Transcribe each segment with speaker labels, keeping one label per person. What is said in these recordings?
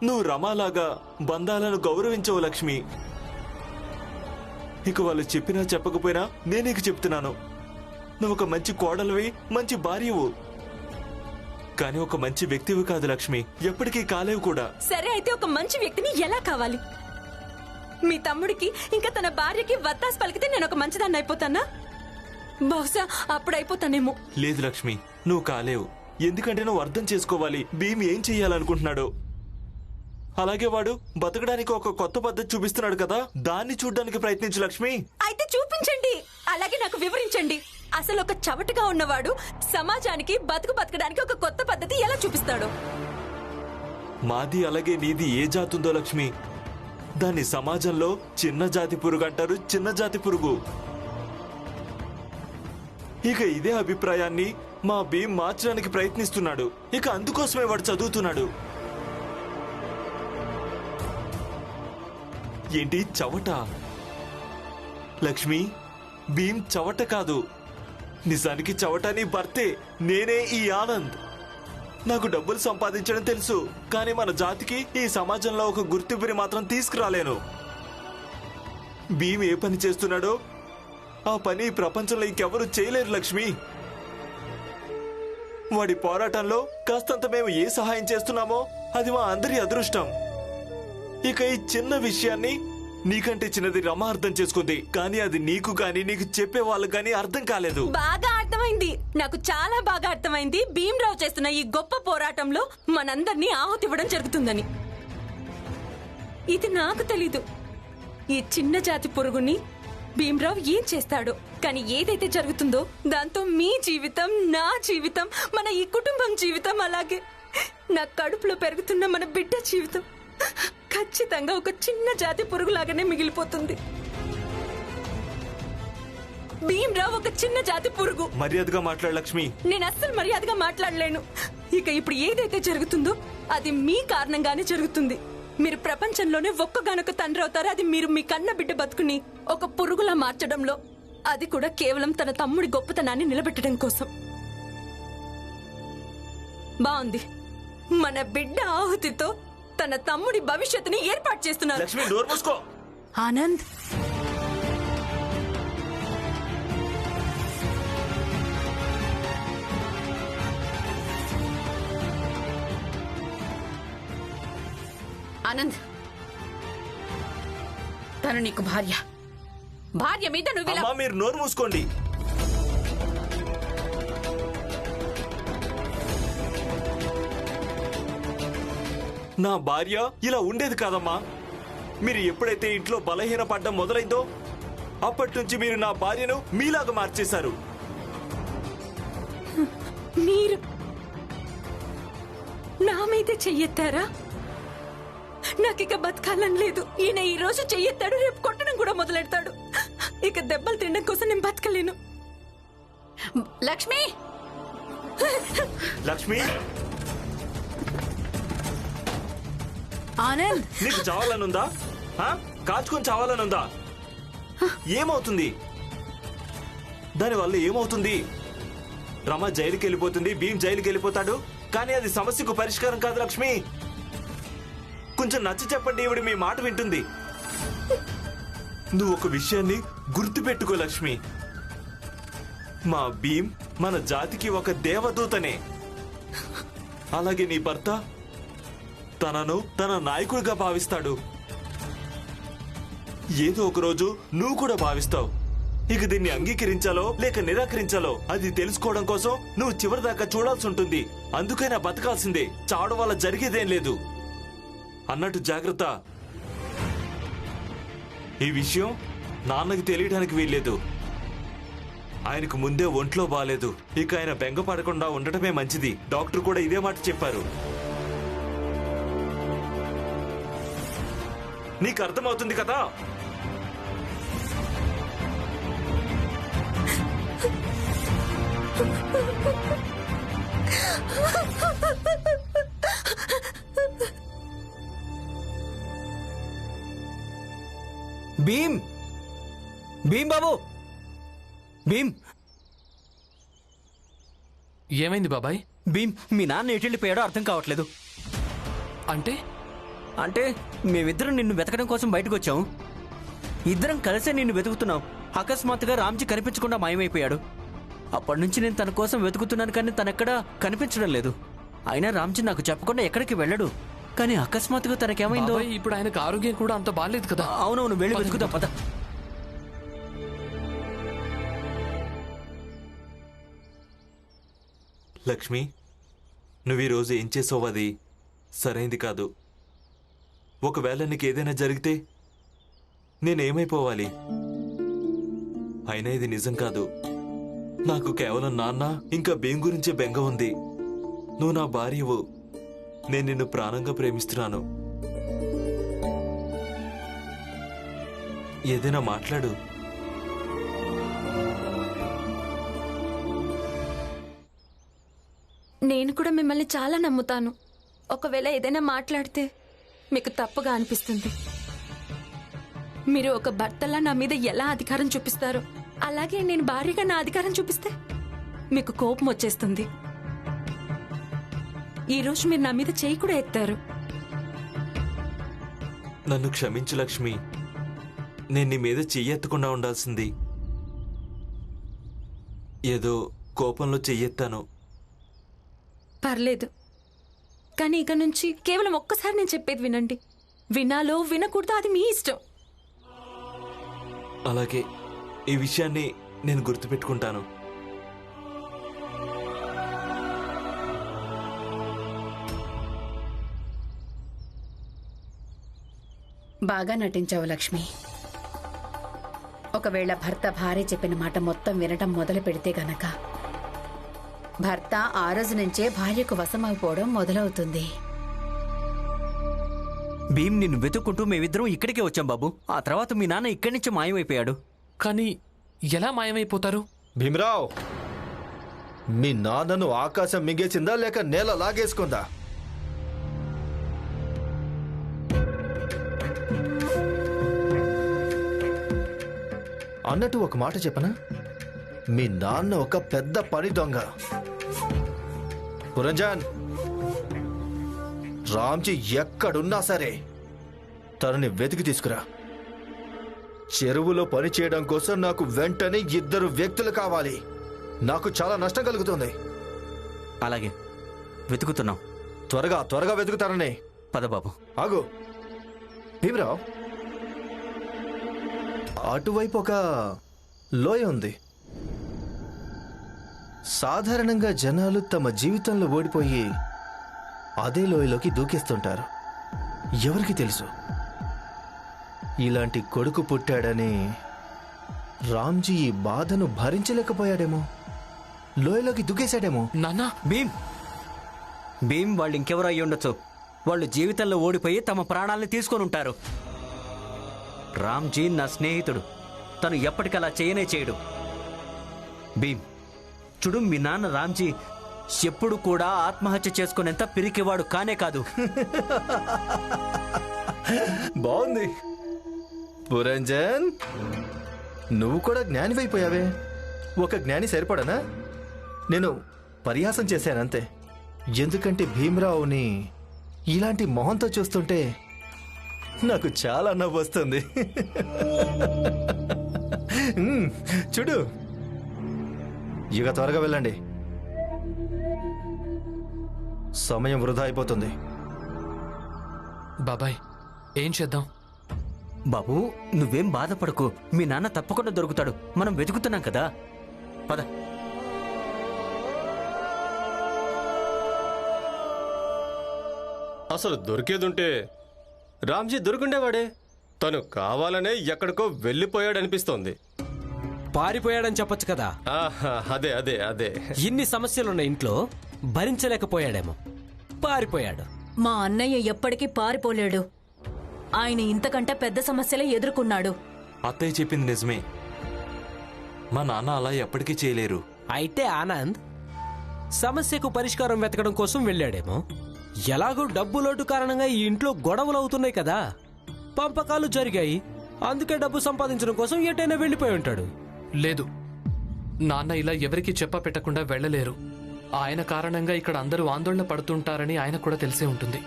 Speaker 1: నువ్వు రమాలాగా బంధాలను గౌరవించవు లక్ష్మి. ఇక వాళ్ళు చెప్పినా చెప్పకపోయినా నేను నీకు చెప్తున్నాను, నువ్వు ఒక మంచి కోడలివి, మంచి భార్యవు, కానీ ఒక మంచి వ్యక్తివి కాదు లక్ష్మి. ఎప్పటికీ కాలేవు కూడా.
Speaker 2: సరే, అయితే ఒక మంచి వ్యక్తిని ఎలా కావాలి? మీ తమ్ముడికి ఇంకా తన భార్యకి వత్తాసు పలికితే నేను ఒక మంచిదాన్ని అయిపోతానా? బహుశా అప్పుడు అయిపోతానేమో.
Speaker 1: లేదు లక్ష్మి, నువ్వు కాలేవు. ఎందుకంటే నువ్వు అర్థం చేసుకోవాలి భీమ్ ఏం చెయ్యాలనుకుంటున్నాడు. అలాగే వాడు బతకడానికి ఒక కొత్త పద్ధతి చూపిస్తున్నాడు కదా, దాన్ని చూడ్డానికి ప్రయత్నించు లక్ష్మి.
Speaker 2: అయితే చూపించండి, అలాగే నాకు వివరించండి. అసలు ఒక చవటగా ఉన్నవాడు సమాజానికి బతకడానికి ఒక కొత్త పద్ధతి ఎలా చూపిస్తాడు?
Speaker 1: మాది అలాగే నీది ఏ జాతి ఉందో లక్ష్మి, దాన్ని సమాజంలో చిన్న జాతి పురుగు అంటారు. చిన్న జాతి పురుగు. ఇక ఇదే అభిప్రాయాన్ని మా భీమ్ మార్చడానికి ప్రయత్నిస్తున్నాడు. ఇక అందుకోసమే వాడు చదువుతున్నాడు. ఏంటి చవట? లక్ష్మి, భీమ్ చవట కాదు. నిజానికి చవట నీ భర్తే. నేనే ఈ ఆనంద్. నాకు డబ్బులు సంపాదించడం తెలుసు, కానీ మన జాతికి ఈ సమాజంలో ఒక గుర్తింపుని మాత్రం తీసుకురాలేను. భీమ్ ఏ పని చేస్తున్నాడో ఆ పని ఈ ప్రపంచంలో ఇంకెవరూ చేయలేరు లక్ష్మి. వాడి పోరాటంలో కాస్తంత మేము ఏ సహాయం చేస్తున్నామో అది మా అందరి అదృష్టం. ఇక ఈ చిన్న విషయాన్ని నీకంటే చిన్నది రమ అర్థం చేసుకుంది, కానీ అది నీకు గాని నీకు చెప్పే వాళ్ళకు గాని అర్థం కాలేదు.
Speaker 2: బాగా అర్థమైంది, నాకు చాలా బాగా అర్థమైంది. భీమ్రావు చేస్తున్న ఈ గొప్ప పోరాటంలో మనందరినీ ఆహుతివ్వడం జరుగుతుందని. ఇది నాకు తెలీదు. ఈ చిన్న జాతి పురుగుని భీమ్రావు ఏం చేస్తాడో, కానీ ఏదైతే జరుగుతుందో దాంతో మీ జీవితం, నా జీవితం, మన ఈ కుటుంబం జీవితం, అలాగే నా కడుపులో పెరుగుతున్న మన బిడ్డ జీవితం ఖచ్చితంగా ఒక చిన్న జాతి పురుగులాగానే మిగిలిపోతుంది. భీమ్రావు ఒక చిన్న జాతి పురుగు.
Speaker 1: మర్యాదగా మాట్లాడు లక్ష్మి.
Speaker 2: నేను అస్సలు మర్యాదగా మాట్లాడలేను. ఇక ఇప్పుడు ఏదైతే జరుగుతుందో అది మీ కారణంగానే జరుగుతుంది. మీరు ప్రపంచంలోనే ఒక్కగానొక తండ్రి అవుతారు. అది మీరు మీ కన్న బిడ్డ బతుకుని ఒక పురుగులా మార్చడంలో, అది కూడా కేవలం తన తమ్ముడి గొప్పతనాన్ని నిలబెట్టడం కోసం. బాగుంది. మన బిడ్డ ఆహుతితో తన తమ్ముడి భవిష్యత్తుని ఏర్పాటు చేస్తున్నారు.
Speaker 1: లక్ష్మి, నోరు మూసుకో.
Speaker 2: ఆనంద్,
Speaker 3: ఆనంద్, తను నీకు భార్య. భార్య మీద నువ్వు
Speaker 1: అమ్మా, మీరు నోరు మూసుకోండి. నా భార్య ఇలా ఉండేది కాదమ్మా. మీరు ఎప్పుడైతే ఇంట్లో బలహీన పడ్డం మొదలైందో అప్పటి నుంచి మీరు నా భార్యను మీలాగా మార్చేశారు.
Speaker 2: మీరు నా మీదే చెయ్యెత్తారా? నాకిక బతకాలని లేదు. ఈయన ఈ రోజు చెయ్యెత్తాడు, రేపు కొట్టడం కూడా మొదలెడతాడు. ఇక దెబ్బలు తినడం కోసం నేను బతకలేను.
Speaker 3: లక్ష్మి,
Speaker 1: లక్ష్మి,
Speaker 3: ఆనంద్,
Speaker 1: నీకు చావాలనుందా? కాచుకొని చావాలనుందా? ఏమవుతుంది దానివల్ల? ఏమవుతుంది? రమ జైలుకి వెళ్ళిపోతుంది, భీమ్ జైలుకి వెళ్ళిపోతాడు, కానీ అది సమస్యకు పరిష్కారం కాదు లక్ష్మి. కొంచెం నచ్చ చెప్పండి, ఈవిడ మీ మాట వింటుంది. నువ్వు ఒక విషయాన్ని గుర్తుపెట్టుకో లక్ష్మి, మా భీమ్ మన జాతికి ఒక దేవదూతనే. అలాగే నీ భర్త తనను తన నాయకుడిగా భావిస్తాడు. ఏదో ఒక రోజు నువ్వు కూడా భావిస్తావు. ఇక దీన్ని అంగీకరించాలో లేక నిరాకరించాలో అది తెలుసుకోవడం కోసం నువ్వు చివరిదాకా చూడాల్సి ఉంటుంది. అందుకైనా బతకాల్సిందే, చావడం వల్ల జరిగేదేం లేదు అన్నట్టు. జాగ్రత్త. ఈ విషయం నాన్నకి తెలియడానికి వీల్లేదు. ఆయనకు ముందే ఒంట్లో బాలేదు. ఇక ఆయన బెంగ పడకుండా ఉండటమే మంచిది. డాక్టర్ కూడా ఇదే మాట చెప్పారు. నీకు అర్థమవుతుంది కదా?
Speaker 4: భీమ్, భీమ్ బాబు, భీమ్.
Speaker 5: ఏమైంది బాబాయ్?
Speaker 4: భీమ్, మీ నాన్న ఎటు వెళ్ళిపోయాడో అర్థం కావట్లేదు.
Speaker 5: అంటే
Speaker 4: అంటే మేమిద్దరం నిన్ను వెతకడం కోసం బయటకు వచ్చాం. ఇద్దరం కలిసే నిన్ను వెతుకుతున్నాం. అకస్మాత్తుగా రామ్జీ కనిపించకుండా మాయమైపోయాడు. అప్పటి నుంచి నేను తన కోసం వెతుకుతున్నాను, కానీ తనెక్కడా కనిపించడం లేదు. అయినా రామ్జీ నాకు చెప్పకుండా ఎక్కడికి వెళ్ళడు. కానీ అకస్మాత్తుగా తనకేమైందో.
Speaker 5: బాబాయ్, ఇప్పుడు ఆయనకు ఆరోగ్యం కూడా అంత బాగాలేదు కదా.
Speaker 4: అవునవును, వెళ్ళి వెతుకుతాం పద.
Speaker 1: లక్ష్మి, నువ్వు ఈరోజు ఏం చేసావు అది సరైంది కాదు. ఒకవేళ నీకు ఏదైనా జరిగితే నేనేమైపోవాలి? అయినా ఇది నిజం కాదు. నాకు కేవలం నాన్న ఇంకా భీం గురించే బెంగ ఉంది. నువ్వు నా భార్యవు. నేను నిన్ను ప్రాణంగా ప్రేమిస్తున్నాను. ఏదైనా మాట్లాడు.
Speaker 2: నేను కూడా మిమ్మల్ని చాలా నమ్ముతాను. ఒకవేళ ఏదైనా మాట్లాడితే మీకు తప్పుగా అనిపిస్తుంది. మీరు ఒక భర్తలా నా మీద ఎలా అధికారం చూపిస్తారో, అలాగే నేను భార్యగా నా అధికారం చూపిస్తే మీకు కోపం వచ్చేస్తుంది. ఈరోజు మీరు నా మీద చేయి కూడా ఎత్తారు.
Speaker 1: నన్ను క్షమించు లక్ష్మి. నేను నీ మీద చెయ్యెత్తకుండా ఉండాల్సింది. ఏదో కోపంలో చెయ్యెత్తాను.
Speaker 2: పర్లేదు, కానీ ఇక నుంచి కేవలం ఒక్కసారి నేను చెప్పేది వినండి. వినాలో వినకూడదో అది మీ ఇష్టం.
Speaker 1: అలాగే, ఈ విషయాన్ని నేను గుర్తుపెట్టుకుంటాను.
Speaker 3: బాగా నటించావు లక్ష్మి. ఒకవేళ భర్త భార్య చెప్పిన మాట మొత్తం వినటం మొదలు పెడితే గనక భర్త ఆ రోజు నుంచే భార్యకు వశమైపోవడం మొదలవుతుంది.
Speaker 4: భీమ్, నిన్ను వెతుక్కుంటూ మేమిద్దరం ఇక్కడికే వచ్చాం బాబు. ఆ తర్వాత మీ నాన్న ఇక్కడి నుంచి మాయమైపోయాడు.
Speaker 5: కానీ ఎలా మాయమైపోతారు?
Speaker 6: భీమరావ్, మీ నాన్నను ఆకాశం మింగేసిందా లేక నేల లాగేసుకుందా? అన్నట్టు ఒక మాట చెప్పనా? మీ నాన్న ఒక పెద్ద పని దొంగ. పురంజన్, రామ్జీ ఎక్కడున్నా సరే తనని వెతికి తీసుకురా. చెరువులో పని చేయడం కోసం నాకు వెంటనే 2 వ్యక్తులు కావాలి. నాకు చాలా నష్టం కలుగుతుంది.
Speaker 4: అలాగే, వెతుకుతున్నాం.
Speaker 6: త్వరగా వెతుకుతారని.
Speaker 4: పద బాబు.
Speaker 6: ఆగు భీమరావ్, అటువైపు ఒక లోయ ఉంది. సాధారణంగా జనాలు తమ జీవితంలో ఓడిపోయి అదే లోయలోకి దూకేస్తుంటారు. ఎవరికి తెలుసు, ఇలాంటి కొడుకు పుట్టాడని రామ్జీ ఈ బాధను భరించలేకపోయాడేమో, లోయలోకి దూకేశాడేమో.
Speaker 5: నాన్నా,
Speaker 4: భీమ్ వాళ్ళు ఇంకెవరు అయ్యి ఉండొచ్చు. వాళ్ళు జీవితంలో ఓడిపోయి తమ ప్రాణాలను తీసుకొని ఉంటారు. రామ్జీ నా స్నేహితుడు. తను ఎప్పటికలా చేయనే చేయడు. భీమ్, చూడు, మీ నాన్న రామ్జీ ఎప్పుడు కూడా ఆత్మహత్య చేసుకునేంత పిరికివాడు కానే కాదు.
Speaker 6: బాగుంది పురంజన్, నువ్వు కూడా జ్ఞానివైపోయావే. ఒక జ్ఞాని సరిపడనా? నేను పరిహాసం చేశానంతే. ఎందుకంటే భీమరావుని ఇలాంటి మొహంతో చూస్తుంటే నాకు చాలా నవ్వు వస్తుంది. చూడు, ఇక త్వరగా వెళ్ళండి, సమయం వృధా అయిపోతుంది.
Speaker 5: బాబాయ్, ఏం చేద్దాం?
Speaker 4: బాబు, నువ్వేం బాధపడకు. మీ నాన్న తప్పకుండా దొరుకుతాడు. మనం వెతుకుతున్నాం కదా. పద.
Speaker 7: అసలు దొరికేదుంటే రామ్జీ దొరికిండేవాడే. తను కావాలనే ఎక్కడికో వెళ్ళిపోయాడనిపిస్తోంది.
Speaker 8: పారిపోయాడని చెప్పొచ్చు కదా.
Speaker 7: అదే అదే అదే
Speaker 8: ఇన్ని సమస్యలున్న ఇంట్లో భరించలేకపోయాడేమో, పారిపోయాడు.
Speaker 9: మా అన్నయ్య ఎప్పటికీ పారిపోలేడు. ఆయన ఇంతకంటే పెద్ద సమస్యలే ఎదుర్కొన్నాడు.
Speaker 1: అత్తయ్య చెప్పింది నిజమే. మా నాన్న అలా ఎప్పటికీ చేయలేరు.
Speaker 8: అయితే ఆనంద్ సమస్యకు పరిష్కారం వెతకడం కోసం వెళ్ళాడేమో. ఎలాగో డబ్బు లోటు కారణంగా ఈ ఇంట్లో గొడవలు అవుతున్నాయి కదా, పంపకాలు జరిగాయి. అందుకే డబ్బు సంపాదించడం కోసం ఎటైనా వెళ్ళిపోయి ఉంటాడు.
Speaker 5: లేదు, నాన్న ఇలా ఎవరికీ చెప్ప పెట్టకుండా వెళ్ళలేరు. ఆయన కారణంగా ఇక్కడ అందరూ ఆందోళన పడుతుంటారని ఆయన కూడా తెలిసే ఉంటుంది.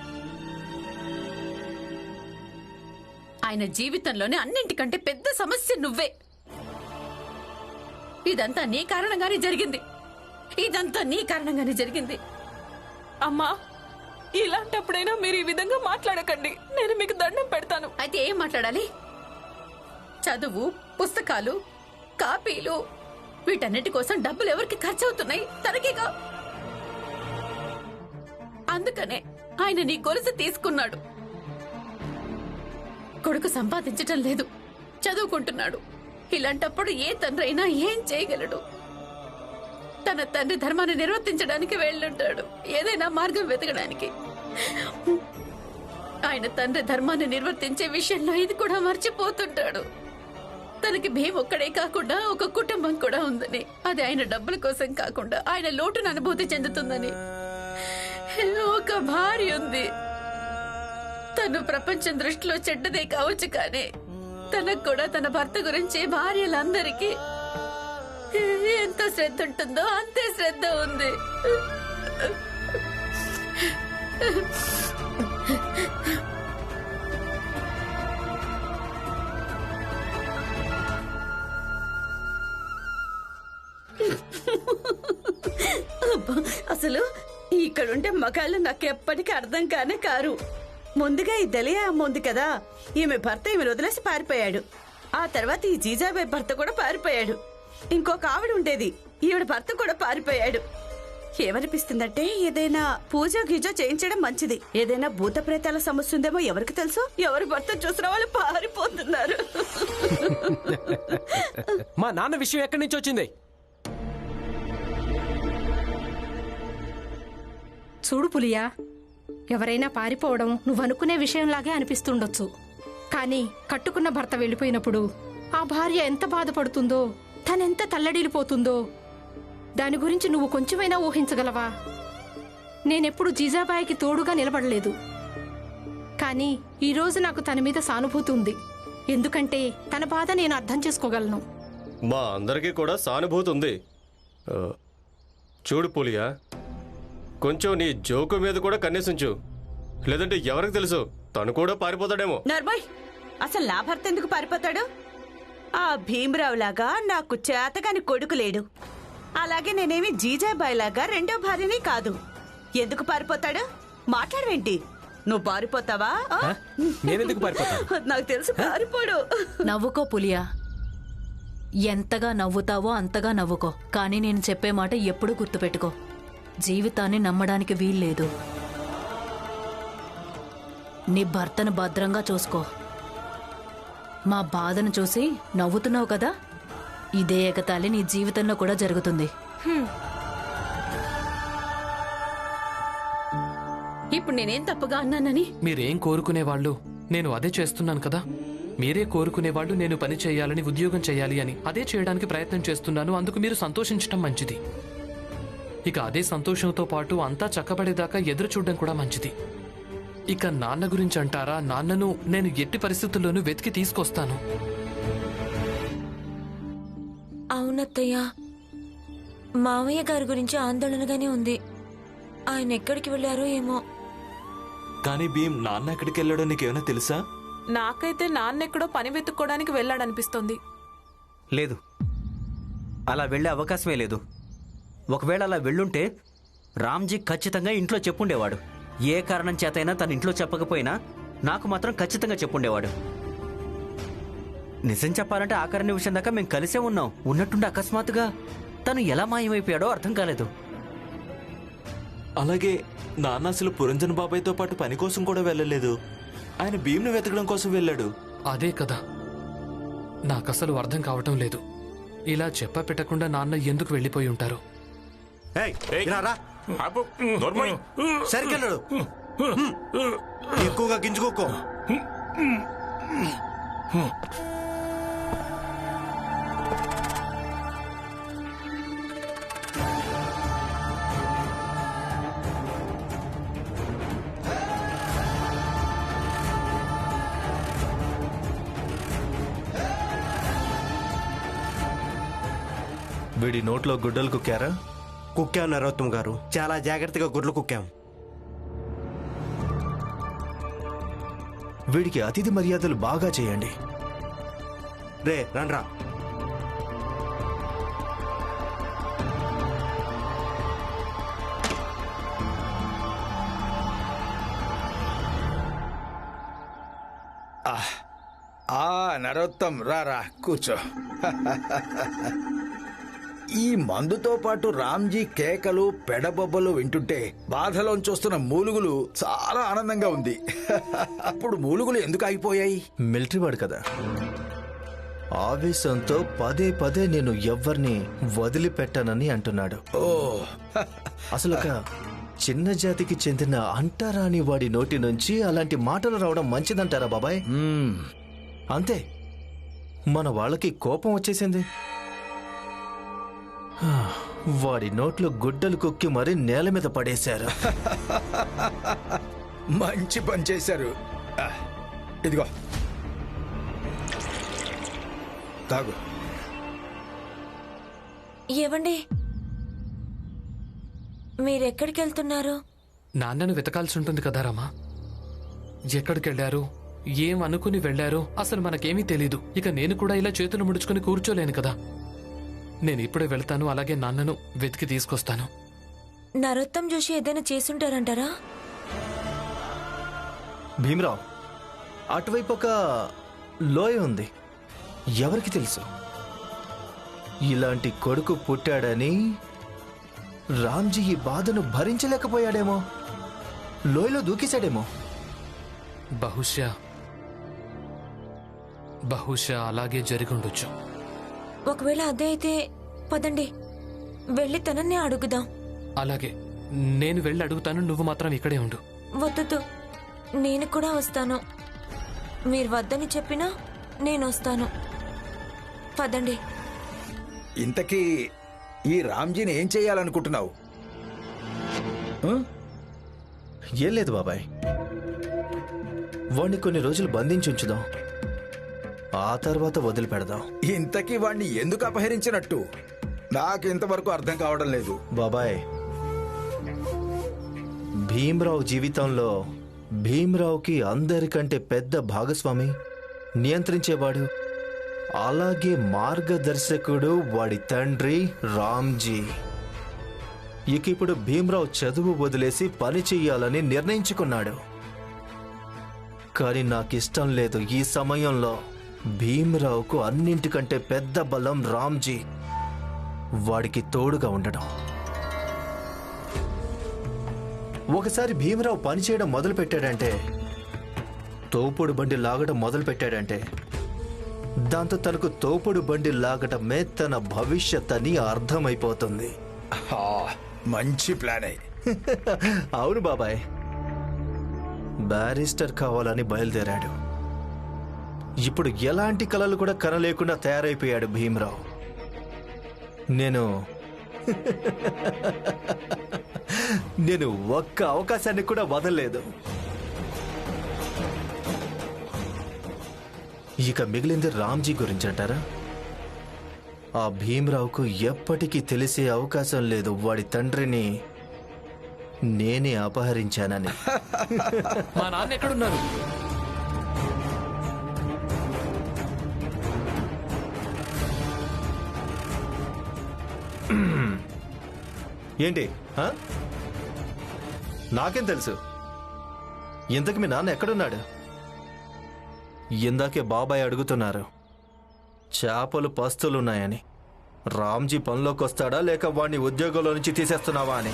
Speaker 3: ఆయన జీవితంలోనే అన్నింటికంటే పెద్ద సమస్య నువ్వే. ఇదంతా నీ కారణంగానే జరిగింది. ఇదంతా నీ కారణంగానే జరిగింది.
Speaker 2: అమ్మా, ఇలాంటప్పుడైనా మీరు ఈ విధంగా మాట్లాడకండి. నేను మీకు దండం పెడతాను.
Speaker 3: అయితే ఏం మాట్లాడాలి? చదువు, పుస్తకాలు, కాపీలు, వీటన్నిటి కోసం డబ్బులు ఎవరికి ఖర్చు అవుతున్నాయి? తనకేగా. అందుకనే ఆయన నీ గొలుసు తీసుకున్నాడు. కొడుకు సంపాదించటం లేదు, చదువుకుంటున్నాడు. ఇలాంటప్పుడు ఏ తండ్రి అయినా ఏం చేయగలడు? తన తండ్రి ధర్మాన్ని నిర్వర్తించడానికి వెళ్ళుంటాడు, ఏదైనా మార్గం వెతకడానికి. ఆయన తండ్రి ధర్మాన్ని నిర్వర్తించే విషయంలో ఇది కూడా మర్చిపోతుంటాడు. తనకి భీమ్ ఒక్కడే కాకుండా ఒక కుటుంబం కూడా ఉందని, అది ఆయన డబ్బుల కోసం కాకుండా ఆయన లోటును అనుభూతి చెందుతుందని. ఒక భార్య ఉంది. తను ప్రపంచం దృష్టిలో చెడ్డదే కావచ్చు, కానీ తనకు కూడా తన భర్త గురించి భార్యలందరికీ ఎంత శ్రద్ధ ఉంటుందో అంతే శ్రద్ధ ఉంది.
Speaker 10: అసలు ఇక్కడుంటే మగాళ్ళు నాకు ఎప్పటికీ అర్థం కానే కారు. ముందుగా ఈ దలియా అమ్మ ఉంది కదా, ఈమె భర్త ఈమె వదిలేసి పారిపోయాడు. ఆ తర్వాత ఈ జీజాబాయ్ భర్త కూడా పారిపోయాడు. ఇంకొక ఆవిడ ఉండేది, ఈవిడ భర్త కూడా పారిపోయాడు. ఏమనిపిస్తుందంటే ఏదైనా పూజ గీజ చేయించడం మంచిది. ఏదైనా భూత ప్రేతాల సమస్య ఉందేమో ఎవరికి తెలుసు? ఎవరి భర్త చూసిన వాళ్ళు పారిపోతున్నారు.
Speaker 8: మా నాన్న విషయం ఎక్కడి నుంచి వచ్చింది?
Speaker 11: చూడు పులియా, ఎవరైనా పారిపోవడం నువ్వనుకునే విషయంలాగే అనిపిస్తుండొచ్చు. కానీ కట్టుకున్న భర్త వెళ్ళిపోయినప్పుడు ఆ భార్య ఎంత బాధపడుతుందో, తనెంత తల్లడిల్లిపోతుందో దాని గురించి నువ్వు కొంచెమైనా ఊహించగలవా? నేనెప్పుడు జీజాబాయికి తోడుగా నిలబడలేదు, కానీ ఈరోజు నాకు తన మీద సానుభూతి ఉంది. ఎందుకంటే తన బాధ నేను అర్థం చేసుకోగలను.
Speaker 7: మా అందరికీ కూడా సానుభూతి ఉంది. చూడు పూలియా, కొంచెం నీ జోకు మీద కూడా కన్నేసించు, లేదంటే ఎవరికి తెలుసు తను కూడా పారిపోతాడేమో.
Speaker 10: నర్మయ్, అసలు నా భర్త ఎందుకు పారిపోతాడు? ఆ భీమరావు లాగా నాకు చేతగాని కొడుకు లేడు. అలాగే నేనేమి జీజాబాయ్ లాగా రెండో భార్యని కాదు. ఎందుకు పారిపోతాడు? మాట్లాడవేంటి? నువ్వు పారిపోతావా?
Speaker 8: నేనెందుకు పారిపోతాను?
Speaker 10: నాకు తెలుసు, పారిపోడు.
Speaker 9: నవ్వుకో పులియా, ఎంతగా నవ్వుతావో అంతగా నవ్వుకో. కానీ నేను చెప్పే మాట ఎప్పుడూ గుర్తుపెట్టుకో, జీవితాన్ని నమ్మడానికి వీల్లేదు. నీ భర్తను భద్రంగా చూసుకో. మా బాధను చూసి నవ్వుతున్నావు కదా, ఇదే ఎగతాళి నీ జీవితంలో కూడా జరుగుతుంది.
Speaker 3: ఇప్పుడు నేనేం తప్పుగా అన్నానని?
Speaker 5: మీరేం కోరుకునేవాళ్ళు నేను అదే చేస్తున్నాను కదా. మీరే కోరుకునేవాళ్ళు నేను పని చేయాలని, ఉద్యోగం చేయాలి అని. అదే చేయడానికి ప్రయత్నం చేస్తున్నాను. అందుకు మీరు సంతోషించడం మంచిది. ఇక అదే సంతోషంతో పాటు అంతా చక్కబడేదాకా ఎదురు చూడడం కూడా మంచిది. ఇక నాన్న గురించి అంటారా, నాన్నను నేను ఎట్టి పరిస్థితుల్లోనూ వెతికి తీసుకొస్తాను.
Speaker 12: అవునత్తయ్య, మావయ్య గారి గురించి ఆందోళనగానే ఉంది. ఆయన ఎక్కడికి వెళ్ళారో ఏమో.
Speaker 1: కానీ భీమ్ నాన్న ఎక్కడికి వెళ్ళాడో నీకేమైనా తెలుసా?
Speaker 2: నాకైతే నాన్నెక్కడో పని వెతుక్కోవడానికి వెళ్ళాడనిపిస్తోంది.
Speaker 4: లేదు, అలా వెళ్ళే అవకాశమే లేదు. ఒకవేళ అలా వెళ్ళుంటే రామ్జీ ఖచ్చితంగా ఇంట్లో చెప్పుండేవాడు. ఏ కారణం చేతైనా తన ఇంట్లో చెప్పకపోయినా నాకు మాత్రం ఖచ్చితంగా చెప్పుండేవాడు. నిజం చెప్పాలంటే ఆఖరి నిమిషం దాకా మేము కలిసే ఉన్నాం. ఉన్నట్టుండి అకస్మాత్తుగా తను ఎలా మాయమైపోయాడో అర్థం కాలేదు.
Speaker 1: అలాగే నాన్న అసలు పురంజన్ బాబాయ్తో పాటు పని కోసం కూడా వెళ్ళలేదు. ఆయన భీమ్ను వెతకడం కోసం వెళ్ళాడు.
Speaker 5: అదే కదా నాకసలు అర్థం కావటం లేదు. ఇలా చెప్ప పెట్టకుండా నాన్న ఎందుకు వెళ్ళిపోయి ఉంటారు?
Speaker 6: సరికెళ్ళడు, ఎక్కువగా గింజుకోకో. వీడి నోట్లో గుడ్డలు కుక్కారా?
Speaker 13: కుక్కాం నరోత్తమ్ గారు, చాలా జాగ్రత్తగా గుడ్లు కుక్కాం.
Speaker 6: వీడికి అతిథి మర్యాదలు బాగా చేయండి.
Speaker 13: రే రండ్రా.
Speaker 14: నరోత్తం రారా కూర్చో. ఈ మందుతో పాటు రామ్జీ కేకలు పెడబొబ్బలు వింటుంటే బాధలోంచి వస్తున్న మూలుగులు చాలా ఆనందంగా ఉంది. అప్పుడు మూలుగులు ఎందుకు ఆగిపోయాయి?
Speaker 6: మిలిటరీ వాడు కదా, ఆవేశంతో పదే పదే నేను ఎవ్వరిని వదిలిపెట్టానని అంటున్నాడు.
Speaker 14: ఓ
Speaker 6: అసలు ఒక చిన్న జాతికి చెందిన అంటరాని వాడి నోటి నుంచి అలాంటి మాటలు రావడం మంచిదంటారా బాబాయ్? అంతే, మన వాళ్ళకి కోపం వచ్చేసింది. వాడి నోట్లో గుడ్డలు కుక్కి మరీ నేల మీద పడేశారు.
Speaker 14: మంచి పని చేశారు. ఇదిగో తాగు.
Speaker 12: ఏవండి, మీరెక్కడికి వెళ్తున్నారు?
Speaker 5: నాన్నను వెతకాల్సి ఉంటుంది కదా రామా. ఎక్కడికి వెళ్ళారు, ఏం అనుకుని వెళ్ళారో అసలు మనకేమీ తెలీదు. ఇక నేను కూడా ఇలా చేతులు ముడుచుకుని కూర్చోలేను కదా. నేను ఇప్పుడే వెళ్తాను, అలాగే నాన్నను వెతికి తీసుకొస్తాను.
Speaker 12: నరోత్తం జోషి ఏదైనా చేసుంటారంటారా?
Speaker 6: భీమరావు, అటువైపు ఒక లోయ ఉంది, ఎవరికి తెలుసు? ఇలాంటి కొడుకు పుట్టాడని రామ్జీ ఈ బాధను భరించలేకపోయాడేమో, లోయలో దూకేశాడేమో.
Speaker 5: బహుశా అలాగే జరిగుండొచ్చు.
Speaker 12: ఒకవేళ అదే అయితే పదండి, వెళ్ళి తనన్నే అడుగుదాం.
Speaker 5: అలాగే, నేను వెళ్ళి అడుగుతాను, నువ్వు మాత్రం ఇక్కడే ఉండు.
Speaker 12: వద్దు, నేను కూడా వస్తాను. మీరు వద్దని చెప్పినా నేను వస్తాను. పదండి.
Speaker 14: ఇంతకీ ఈ రామ్జీని ఏం చేయాలనుకుంటున్నావు?
Speaker 6: ఏం లేదు బాబాయ్, వాణ్ణి కొన్ని రోజులు బంధించి ఉంచుదాం, ఆ తర్వాత వదిలిపెడదాం.
Speaker 14: ఇంతకీ వాణ్ణి ఎందుకు అపహరించినట్టు నాకు ఇంతవరకు అర్థం కావడం లేదు.
Speaker 6: బాబాయ్, భీమరావు జీవితంలో భీమరావుకి అందరికంటే పెద్ద భాగస్వామి, నియంత్రించేవాడు, అలాగే మార్గదర్శకుడు వాడి తండ్రి రామ్జీ. ఇక ఇప్పుడు భీమరావు చదువు వదిలేసి పని చెయ్యాలని నిర్ణయించుకున్నాడు. కానీ నాకిష్టం లేదు ఈ సమయంలో భీమరావుకు అన్నింటికంటే పెద్ద బలం రామ్జీ, వాడికి తోడుగా ఉండడం. ఒకసారి భీమరావు పనిచేయడం మొదలు పెట్టాడంటే, తోపుడు బండి లాగడం మొదలు పెట్టాడంటే, దాంతో తనకు తోపుడు బండి లాగటమే తన భవిష్యత్ అని అర్థమైపోతుంది.
Speaker 14: మంచి ప్లానే.
Speaker 6: అవును బాబాయ్, బ్యారిస్టర్ కావాలని బయలుదేరాడు. ఇప్పుడు ఎలాంటి కలలు కూడా కనలేకుండా తయారైపోయాడు భీమరావు. నేను ఒక్క అవకాశాన్ని కూడా వదలలేదు. ఇక మిగిలింది రామ్జీ గురించి అంటారా? ఆ భీమరావుకు ఎప్పటికీ తెలిసే అవకాశం లేదు వాడి తండ్రిని నేనే అపహరించానని.
Speaker 5: మా నాన్న ఎక్కడున్నారు?
Speaker 6: ఏంటి? నాకేం తెలుసు? ఇంతకు మీ నాన్న ఎక్కడున్నాడు? ఇందాకే బాబాయ్ అడుగుతున్నారు చేపలు పస్తులున్నాయని. రామ్జీ పనిలోకి వస్తాడా లేక వాడిని ఉద్యోగంలో నుంచి తీసేస్తున్నావా అని.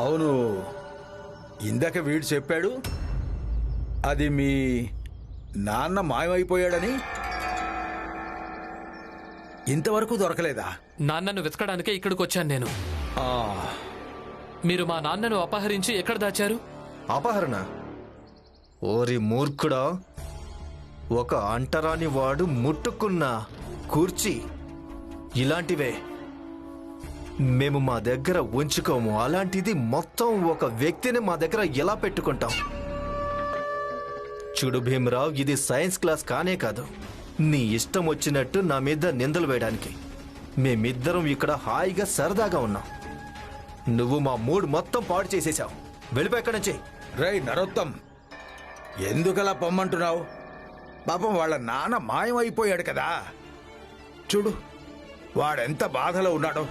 Speaker 14: అవును, ఇందాక వీడు చెప్పాడు అది మీ నాన్న మాయమైపోయాడని. ఇంతవరకు దొరకలేదా?
Speaker 5: నాన్నను వెతకడానికే ఇక్కడికి వచ్చాను నేను. మీరు మా నాన్నను అపహరించి ఎక్కడ దాచారు?
Speaker 6: అపహరణ? ఓరి మూర్ఖుడా, ఒక అంటరాని వాడు ముట్టుకున్న కుర్చీ ఇలాంటివే మేము మా దగ్గర ఉంచుకోము. అలాంటిది మొత్తం ఒక వ్యక్తిని మా దగ్గర ఎలా పెట్టుకుంటాం? చూడు భీమరావు, ఇది సైన్స్ క్లాస్ కానే కాదు. నీ ఇష్టం వచ్చినట్టు నా మీద నిందలు వేయడానికి. మేమిద్దరం ఇక్కడ హాయిగా సరదాగా ఉన్నాం. నువ్వు మా మూడ్ మొత్తం పాడు చేసేశావు. వెళ్ళిపో ఎక్కడి నుంచి.
Speaker 14: రేయ్ నరోత్తం, ఎందుకలా పొమ్మంటున్నావు? పాపం వాళ్ళ నాన్న మాయమైపోయాడు కదా. చూడు వాడెంత బాధలో ఉన్నాడో.